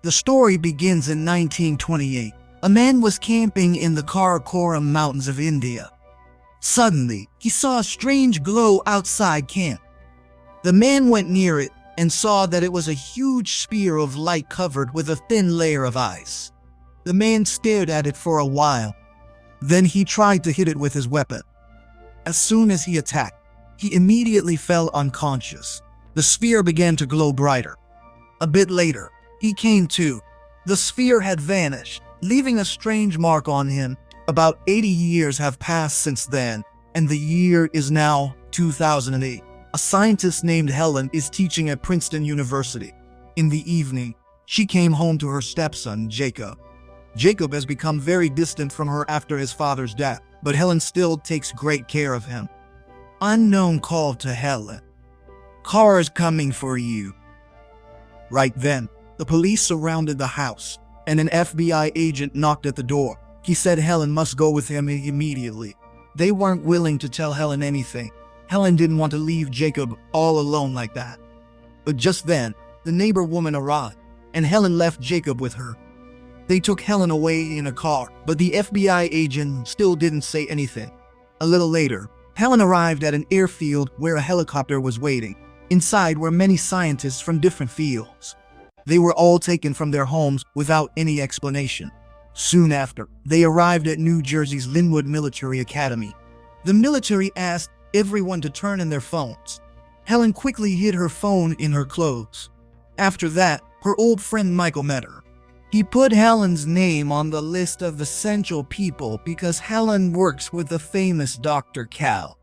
The story begins in 1928. A man was camping in the Karakoram Mountains of India. Suddenly, he saw a strange glow outside camp. The man went near it and saw that it was a huge sphere of light covered with a thin layer of ice. The man stared at it for a while. Then he tried to hit it with his weapon. As soon as he attacked, he immediately fell unconscious. The sphere began to glow brighter. A bit later, he came to. The sphere had vanished, leaving a strange mark on him. About 80 years have passed since then, and the year is now 2008. A scientist named Helen is teaching at Princeton University. In the evening, she came home to her stepson, Jacob. Jacob has become very distant from her after his father's death, but Helen still takes great care of him. Unknown called to Helen. "Cars coming for you." Right then, the police surrounded the house, and an FBI agent knocked at the door. He said Helen must go with him immediately. They weren't willing to tell Helen anything. Helen didn't want to leave Jacob all alone like that. But just then, the neighbor woman arrived, and Helen left Jacob with her. They took Helen away in a car, but the FBI agent still didn't say anything. A little later, Helen arrived at an airfield where a helicopter was waiting. Inside were many scientists from different fields. They were all taken from their homes without any explanation. Soon after, they arrived at New Jersey's Linwood Military Academy. The military asked everyone to turn in their phones. Helen quickly hid her phone in her clothes. After that, her old friend Michael met her. He put Helen's name on the list of essential people because Helen works with the famous Dr. Cal.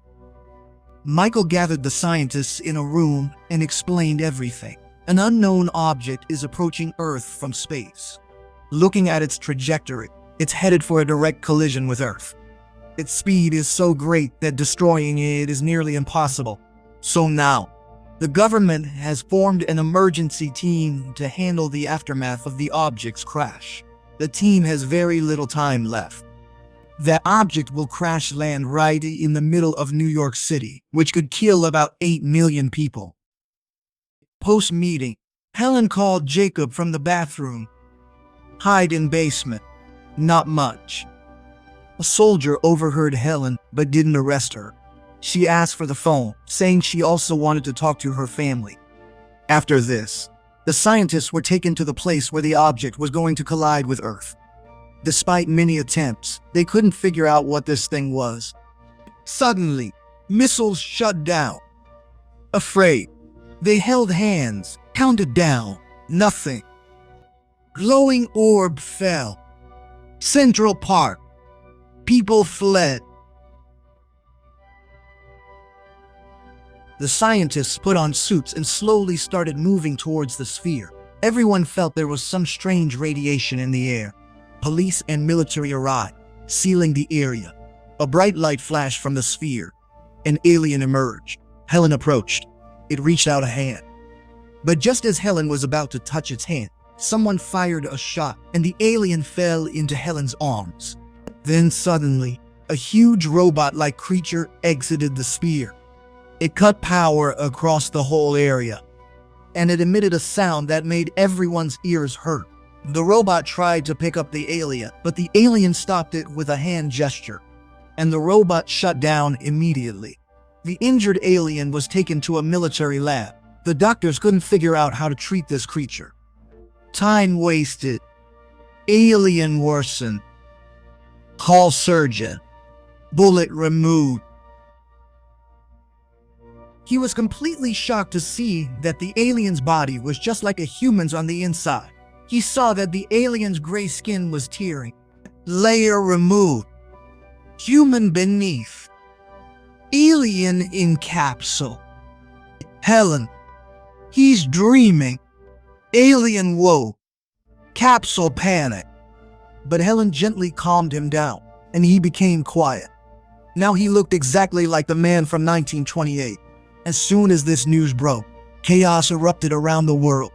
Michael gathered the scientists in a room and explained everything. An unknown object is approaching Earth from space. Looking at its trajectory, it's headed for a direct collision with Earth. Its speed is so great that destroying it is nearly impossible. So now, the government has formed an emergency team to handle the aftermath of the object's crash. The team has very little time left. The object will crash land right in the middle of New York City, which could kill about 8 million people. Post-meeting, Helen called Jacob from the bathroom. "Hide in basement." Not much. A soldier overheard Helen but didn't arrest her. She asked for the phone, saying she also wanted to talk to her family. After this, the scientists were taken to the place where the object was going to collide with Earth. Despite many attempts, they couldn't figure out what this thing was. Suddenly, missiles shut down. Afraid, they held hands, counted down. Nothing. Glowing orb fell. Central Park. People fled. The scientists put on suits and slowly started moving towards the sphere. Everyone felt there was some strange radiation in the air. Police and military arrived, sealing the area. A bright light flashed from the sphere. An alien emerged. Helen approached. It reached out a hand. But just as Helen was about to touch its hand, someone fired a shot, and the alien fell into Helen's arms. Then suddenly, a huge robot-like creature exited the sphere. It cut power across the whole area, and it emitted a sound that made everyone's ears hurt. The robot tried to pick up the alien, but the alien stopped it with a hand gesture, and the robot shut down immediately. The injured alien was taken to a military lab. The doctors couldn't figure out how to treat this creature. Time wasted. Alien worsened. Call surgeon. Bullet removed. He was completely shocked to see that the alien's body was just like a human's on the inside. He saw that the alien's gray skin was tearing. Layer removed. Human beneath. Alien in capsule. Helen. He's dreaming. Alien woke. Capsule panic. But Helen gently calmed him down, and he became quiet. Now he looked exactly like the man from 1928. As soon as this news broke, chaos erupted around the world.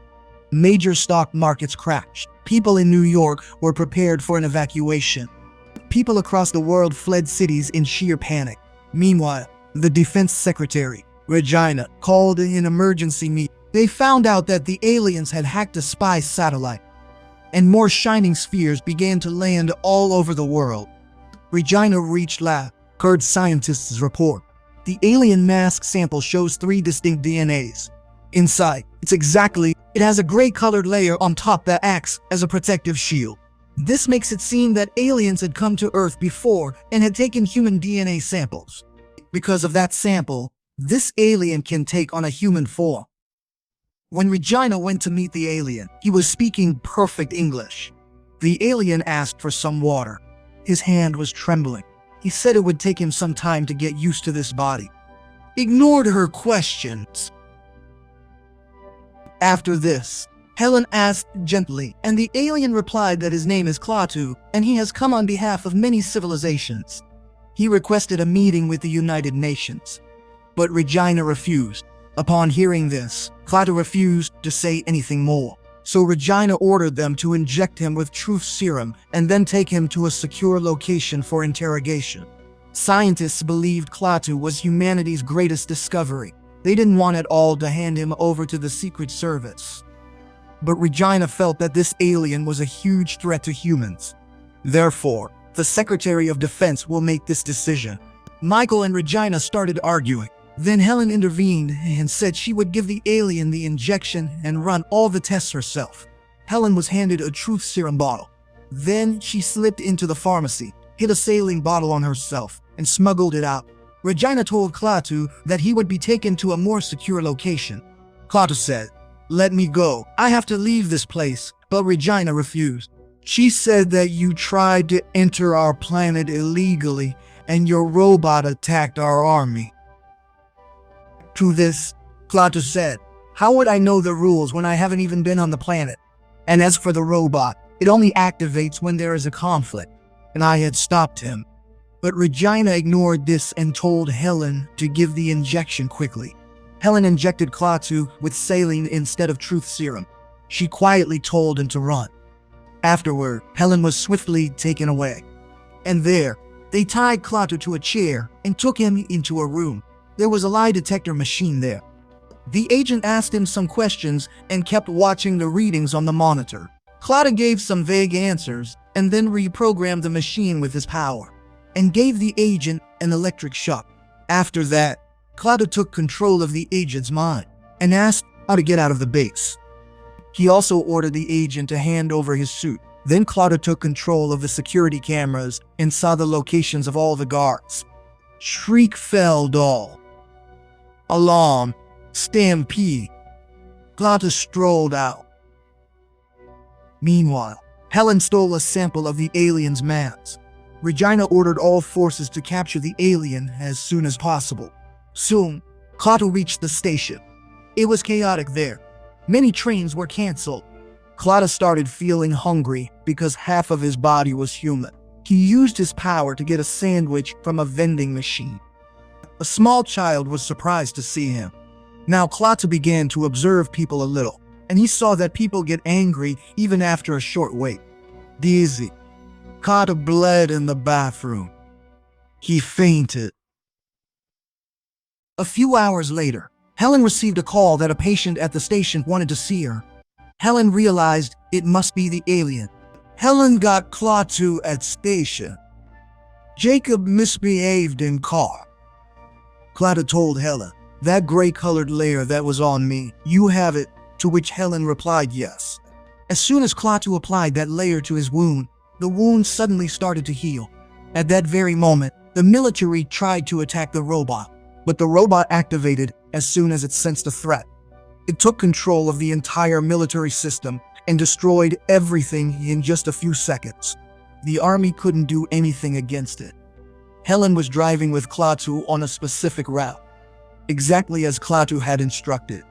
Major stock markets crashed. People in New York were prepared for an evacuation. People across the world fled cities in sheer panic. Meanwhile, the defense secretary, Regina, called an emergency meeting. They found out that the aliens had hacked a spy satellite. and more shining spheres began to land all over the world. Regina reached lab, heard scientists report. The alien mask sample shows 3 distinct DNAs. Inside, it has a gray-colored layer on top that acts as a protective shield. This makes it seem that aliens had come to Earth before and had taken human DNA samples. Because of that sample, this alien can take on a human form. When Regina went to meet the alien, he was speaking perfect English. The alien asked for some water. His hand was trembling. He said it would take him some time to get used to this body. Ignored her questions. After this, Helen asked gently, and the alien replied that his name is Klaatu, and he has come on behalf of many civilizations. He requested a meeting with the United Nations, but Regina refused. Upon hearing this, Klaatu refused to say anything more, so Regina ordered them to inject him with truth serum and then take him to a secure location for interrogation. Scientists believed Klaatu was humanity's greatest discovery. They didn't want at all to hand him over to the Secret Service. But Regina felt that this alien was a huge threat to humans. Therefore, the Secretary of Defense will make this decision. Michael and Regina started arguing. Then Helen intervened and said she would give the alien the injection and run all the tests herself. Helen was handed a truth serum bottle. Then she slipped into the pharmacy, hid a saline bottle on herself, and smuggled it out. Regina told Klaatu that he would be taken to a more secure location. Klaatu said, "Let me go. I have to leave this place," but Regina refused. She said that you tried to enter our planet illegally and your robot attacked our army. To this, Klaatu said, "How would I know the rules when I haven't even been on the planet? And as for the robot, it only activates when there is a conflict, and I had stopped him." But Regina ignored this and told Helen to give the injection quickly. Helen injected Klaatu with saline instead of truth serum. She quietly told him to run. Afterward, Helen was swiftly taken away. And there, they tied Klaatu to a chair and took him into a room. There was a lie detector machine there. The agent asked him some questions and kept watching the readings on the monitor. Klaatu gave some vague answers and then reprogrammed the machine with his power and gave the agent an electric shock. After that, Klaatu took control of the agent's mind and asked how to get out of the base. He also ordered the agent to hand over his suit. Then Klaatu took control of the security cameras and saw the locations of all the guards. Shriek fell all. Alarm. Stampede. Klaatu strolled out. Meanwhile, Helen stole a sample of the alien's mask. Regina ordered all forces to capture the alien as soon as possible. Soon, Klaatu reached the station. It was chaotic there. Many trains were canceled. Klaatu started feeling hungry because half of his body was human. He used his power to get a sandwich from a vending machine. A small child was surprised to see him. Now Klaatu began to observe people a little, and he saw that people get angry even after a short wait. Dizzy. Klaatu bled in the bathroom. He fainted. A few hours later, Helen received a call that a patient at the station wanted to see her. Helen realized it must be the alien. Helen got Klaatu at station. Jacob misbehaved in car. Klaatu told Helen, "That gray-colored layer that was on me, you have it," to which Helen replied yes. As soon as Klaatu applied that layer to his wound, the wound suddenly started to heal. At that very moment, the military tried to attack the robot, but the robot activated as soon as it sensed a threat. It took control of the entire military system and destroyed everything in just a few seconds. The army couldn't do anything against it. Helen was driving with Klaatu on a specific route, exactly as Klaatu had instructed.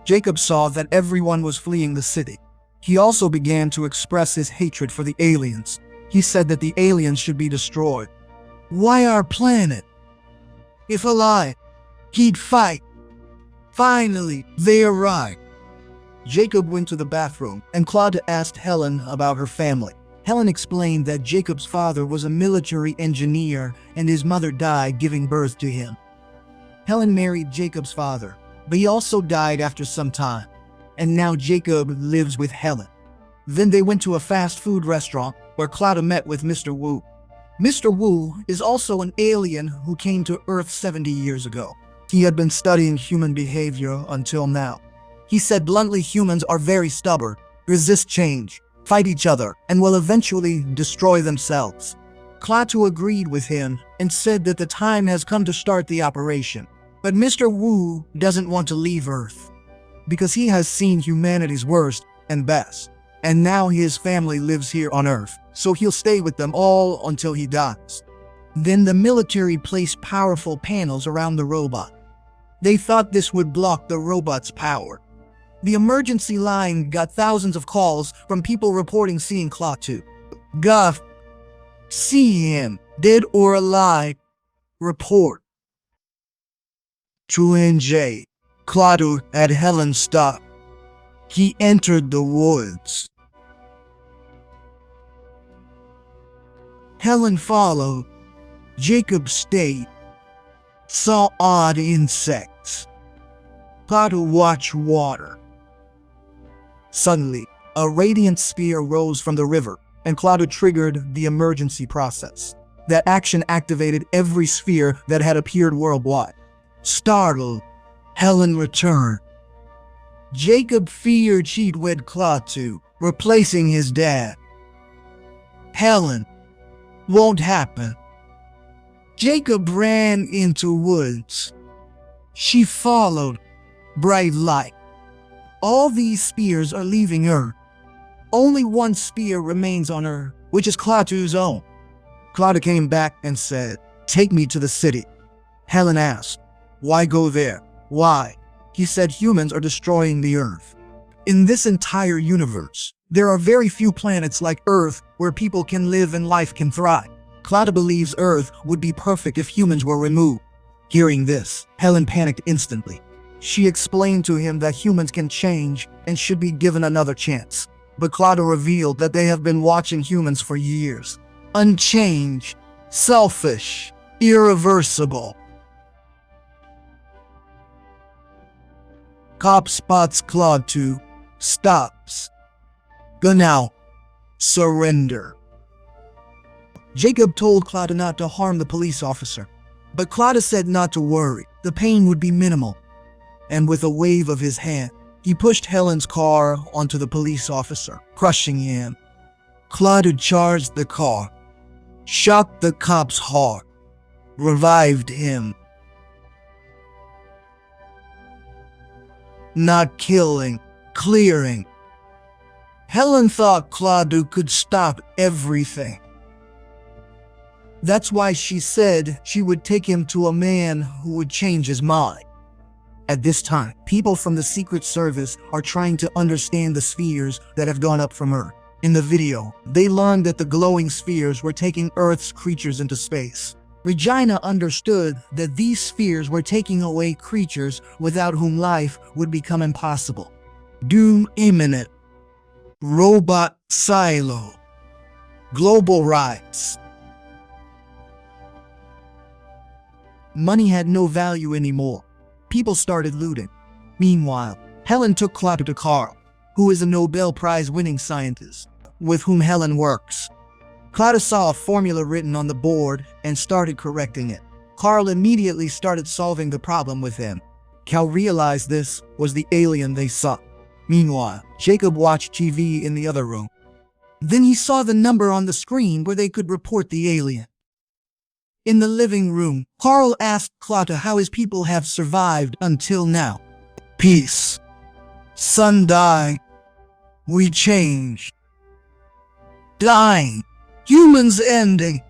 Jacob saw that everyone was fleeing the city. He also began to express his hatred for the aliens. He said that the aliens should be destroyed. Why our planet? If alive, he'd fight. Finally, they arrived. Jacob went to the bathroom, and Klaatu asked Helen about her family. Helen explained that Jacob's father was a military engineer and his mother died giving birth to him. Helen married Jacob's father, but he also died after some time, and now Jacob lives with Helen. Then they went to a fast food restaurant where Clara met with Mr. Wu. Mr. Wu is also an alien who came to Earth 70 years ago. He had been studying human behavior until now. He said bluntly humans are very stubborn, resist change, fight each other, and will eventually destroy themselves. Klaatu agreed with him and said that the time has come to start the operation. But Mr. Wu doesn't want to leave Earth because he has seen humanity's worst and best. And now his family lives here on Earth, so he'll stay with them all until he dies. Then the military placed powerful panels around the robot. They thought this would block the robot's power. The emergency line got thousands of calls from people reporting seeing Klaatu. Guff, see him, dead or alive. Report. To NJ, Klaatu had Helen stop. He entered the woods. Helen followed. Jacob stayed. Saw odd insects. Klaatu watched water. Suddenly, a radiant sphere rose from the river, and Klaatu triggered the emergency process. That action activated every sphere that had appeared worldwide. Startled, Helen returned. Jacob feared she'd wed Klaatu, replacing his dad. Helen, won't happen. Jacob ran into woods. She followed. Bright light. All these spheres are leaving Earth. Only one sphere remains on Earth, which is Klaatu's own. Klaatu came back and said, "Take me to the city." Helen asked, "Why go there?" "Why?" He said, "Humans are destroying the Earth. In this entire universe, there are very few planets like Earth where people can live and life can thrive. Klaatu believes Earth would be perfect if humans were removed." Hearing this, Helen panicked instantly. She explained to him that humans can change and should be given another chance. But Klaatu revealed that they have been watching humans for years. Unchanged, selfish, irreversible. Cop spots Klaatu, stops. Go now. Surrender. Jacob told Klaatu not to harm the police officer, but Klaatu said not to worry. The pain would be minimal. And with a wave of his hand, he pushed Helen's car onto the police officer, crushing him. Klaatu charged the car, shocked the cop's heart, revived him. Not killing, clearing. Helen thought Klaatu could stop everything. That's why she said she would take him to a man who would change his mind. At this time, people from the Secret Service are trying to understand the spheres that have gone up from Earth. In the video, they learned that the glowing spheres were taking Earth's creatures into space. Regina understood that these spheres were taking away creatures without whom life would become impossible. Doom imminent. Robot silo. Global riots. Money had no value anymore. People started looting. Meanwhile, Helen took Klaatu to Carl, who is a Nobel Prize-winning scientist, with whom Helen works. Klaatu saw a formula written on the board and started correcting it. Carl immediately started solving the problem with him. Cal realized this was the alien they sought. Meanwhile, Jacob watched TV in the other room. Then he saw the number on the screen where they could report the alien. In the living room, Carl asked Klaatu how his people have survived until now. Peace. Son died. We changed. Dying. Humans ending.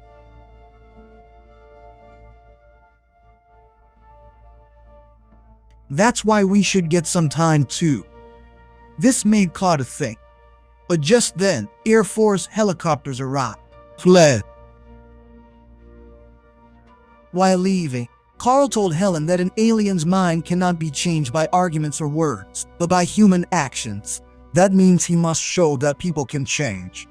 That's why we should get some time too. This made Klaatu think. But just then, Air Force helicopters arrived. Fled. While leaving, Carl told Helen that an alien's mind cannot be changed by arguments or words, but by human actions. That means he must show that people can change.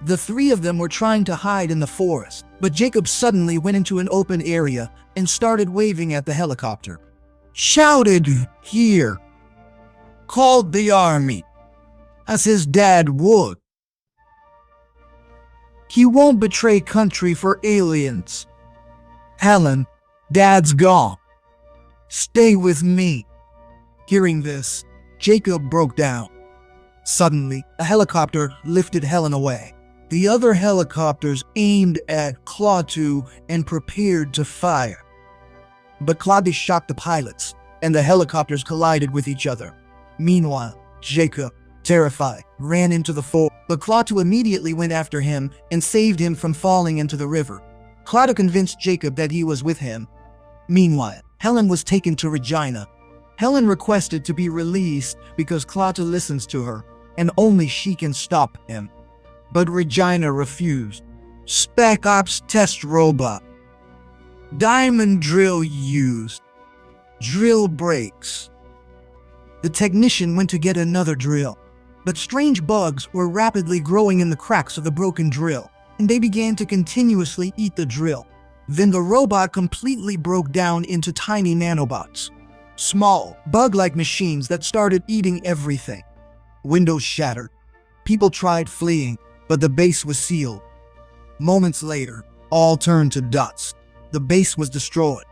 The three of them were trying to hide in the forest, but Jacob suddenly went into an open area and started waving at the helicopter. Shouted, "Here!" Called the army, as his dad would. He won't betray country for aliens. Helen, Dad's gone. Stay with me. Hearing this, Jacob broke down. Suddenly, a helicopter lifted Helen away. The other helicopters aimed at Klaatu and prepared to fire. But Klaatu shocked the pilots, and the helicopters collided with each other. Meanwhile, Jacob, terrified, ran into the forest. But Klaatu immediately went after him and saved him from falling into the river. Klaatu convinced Jacob that he was with him. Meanwhile, Helen was taken to Regina. Helen requested to be released because Klaatu listens to her, and only she can stop him. But Regina refused. Spec Ops test robot. Diamond drill used. Drill breaks. The technician went to get another drill, but strange bugs were rapidly growing in the cracks of the broken drill, and they began to continuously eat the drill. Then the robot completely broke down into tiny nanobots. Small, bug-like machines that started eating everything. Windows shattered. People tried fleeing, but the base was sealed. Moments later, all turned to dust. The base was destroyed.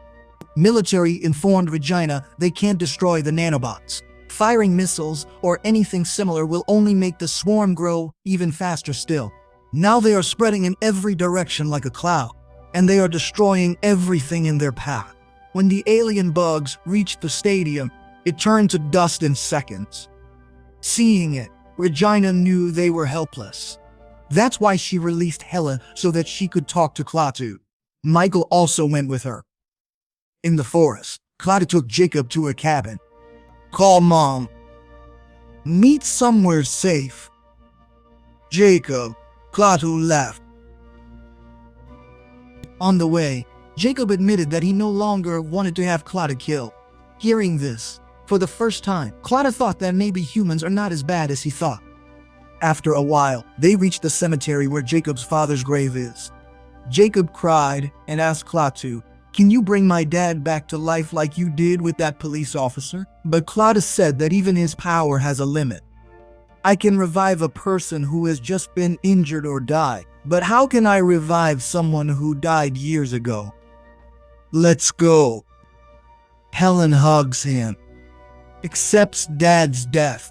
Military informed Regina they can't destroy the nanobots. Firing missiles or anything similar will only make the swarm grow even faster still. Now they are spreading in every direction like a cloud, and they are destroying everything in their path. When the alien bugs reached the stadium, it turned to dust in seconds. Seeing it, Regina knew they were helpless. That's why she released Helen so that she could talk to Klaatu. Michael also went with her. In the forest, Klaatu took Jacob to a cabin. Call Mom. Meet somewhere safe. Jacob, Klaatu left. On the way, Jacob admitted that he no longer wanted to have Klaatu killed. Hearing this, for the first time, Klaatu thought that maybe humans are not as bad as he thought. After a while, they reached the cemetery where Jacob's father's grave is. Jacob cried and asked Klaatu, "Can you bring my dad back to life like you did with that police officer?" But Klaatu said that even his power has a limit. I can revive a person who has just been injured or died, but how can I revive someone who died years ago? Let's go. Helen hugs him, accepts Dad's death,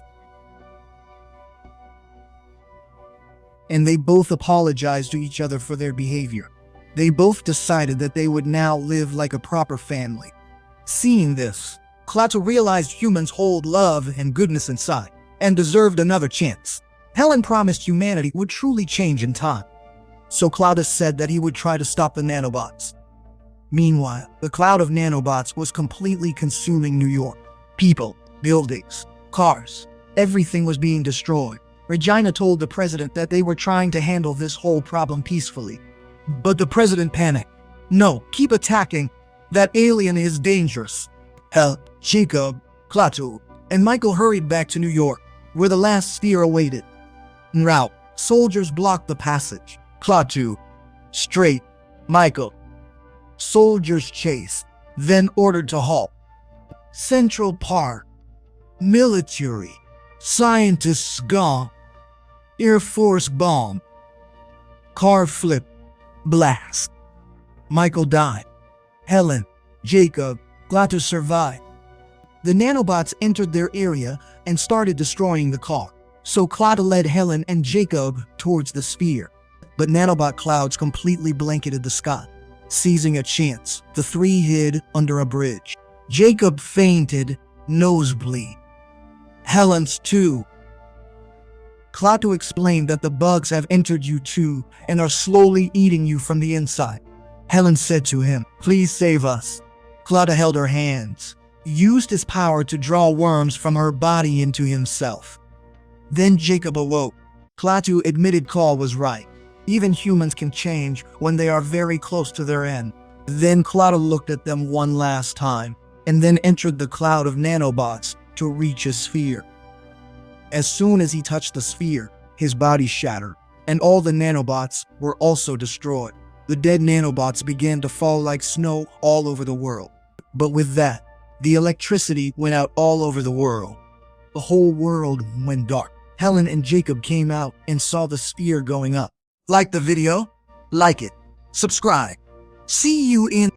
and they both apologize to each other for their behavior. They both decided that they would now live like a proper family. Seeing this, Klaatu realized humans hold love and goodness inside, and deserved another chance. Helen promised humanity would truly change in time. So Klaatu said that he would try to stop the nanobots. Meanwhile, the cloud of nanobots was completely consuming New York. People, buildings, cars, everything was being destroyed. Regina told the president that they were trying to handle this whole problem peacefully. But the president panicked. No, keep attacking. That alien is dangerous. Jacob, Klaatu, and Michael hurried back to New York, where the last sphere awaited. En route, soldiers blocked the passage. Klaatu, straight. Michael. Soldiers chased, then ordered to halt. Central Park. Military. Scientists gone. Air Force bomb. Car flip. Blast. Michael died. Helen, Jacob, Klaatu survived. The nanobots entered their area and started destroying the car. So Klaatu led Helen and Jacob towards the sphere. But nanobot clouds completely blanketed the sky. Seizing a chance, the three hid under a bridge. Jacob fainted, nosebleed. Helen's too. Klaatu explained that the bugs have entered you too and are slowly eating you from the inside. Helen said to him, "Please save us." Klaatu held her hands, used his power to draw worms from her body into himself. Then Jacob awoke. Klaatu admitted Call was right. Even humans can change when they are very close to their end. Then Klaatu looked at them one last time, and then entered the cloud of nanobots to reach a sphere. As soon as he touched the sphere, his body shattered, and all the nanobots were also destroyed. The dead nanobots began to fall like snow all over the world. But with that, the electricity went out all over the world. The whole world went dark. Helen and Jacob came out and saw the sphere going up. Like the video? Like it. Subscribe. See you in